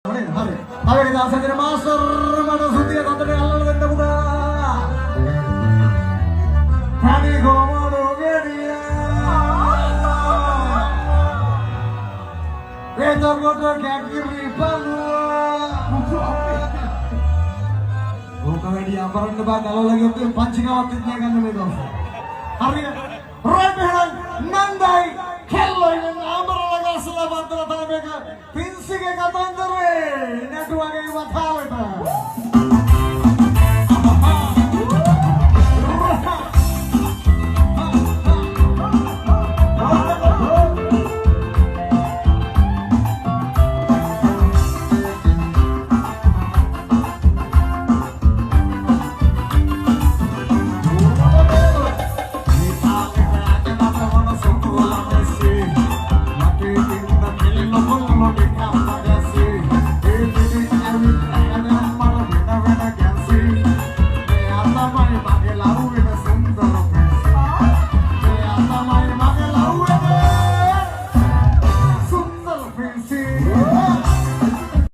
Hari dasar jadi master mana sudah tante Allah dan buka. Hari komodo geria. Kotor kaki palua. Bukan dia aparan nebak kalau lagi itu pancing awatnya kan itu. Hari Roy Behrang Nandai Kello yang amar laga selamat tertara mereka. Pinsi ke katan terus.